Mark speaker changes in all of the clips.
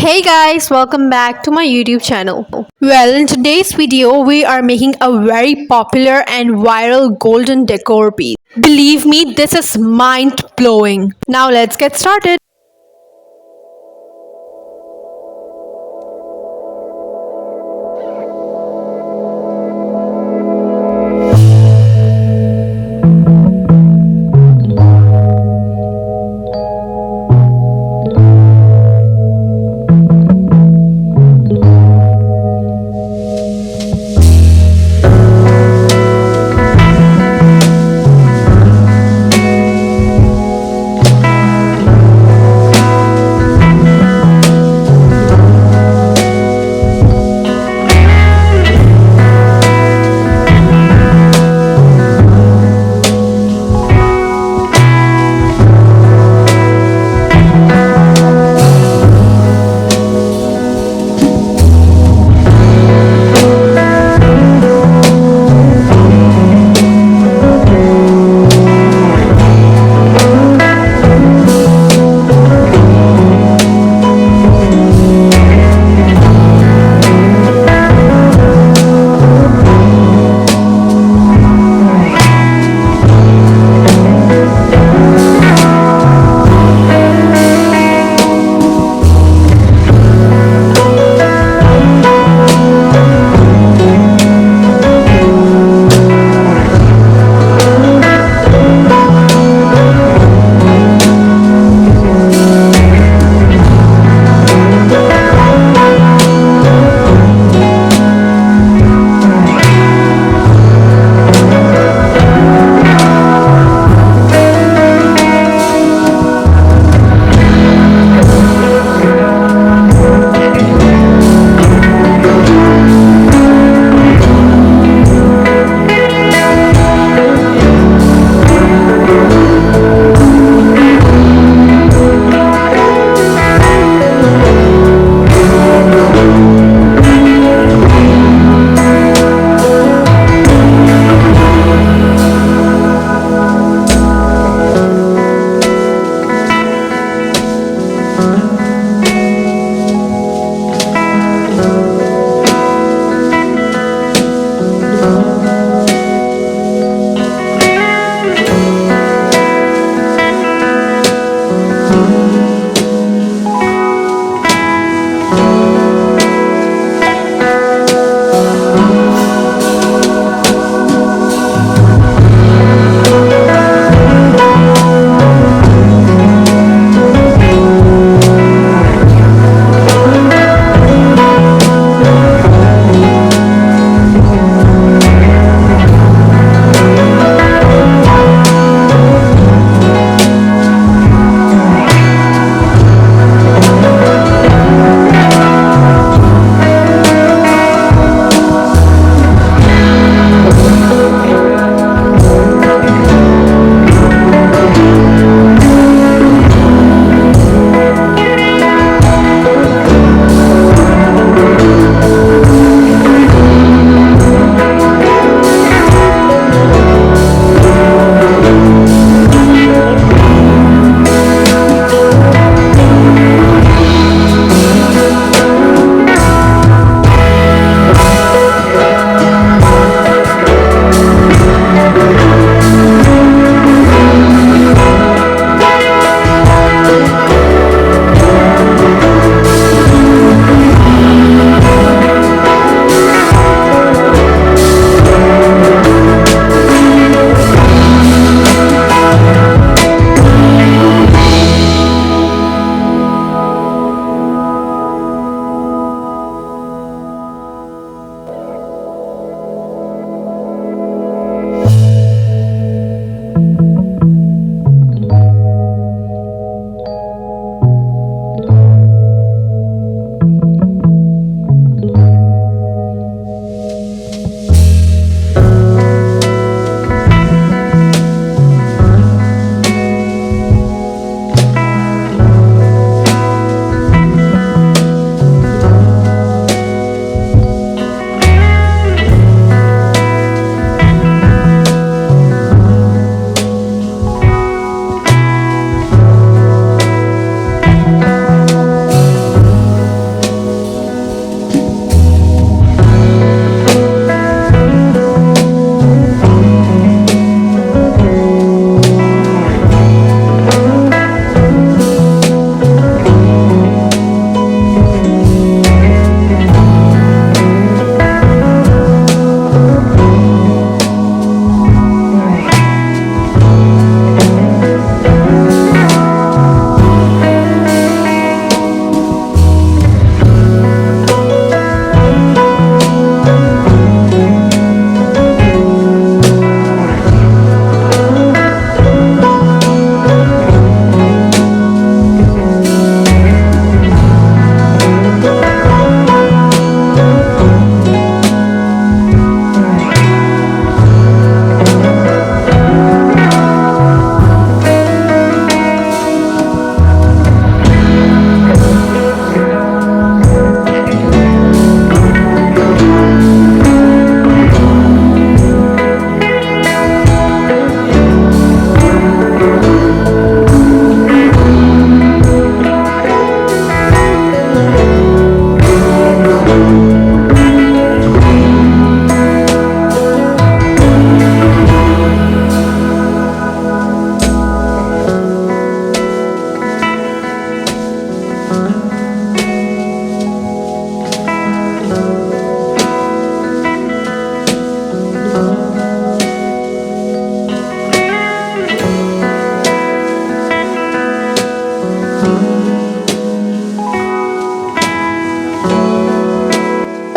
Speaker 1: Hey guys, welcome back to my YouTube channel. Well, in today's video, we are making a very popular and viral golden decor piece. Believe me, this is mind blowing. Now let's get started.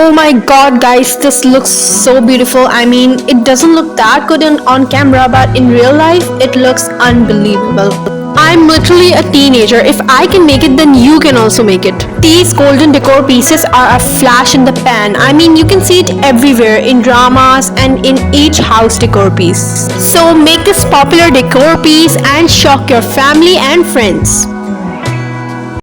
Speaker 1: Oh my god, guys, this looks so beautiful. I mean, it doesn't look that good on camera, but in real life, it looks unbelievable. I'm literally a teenager. If I can make it, then you can also make it. These golden decor pieces are a flash in the pan. I mean, you can see it everywhere in dramas and in each house decor piece. So make this popular decor piece and shock your family and friends.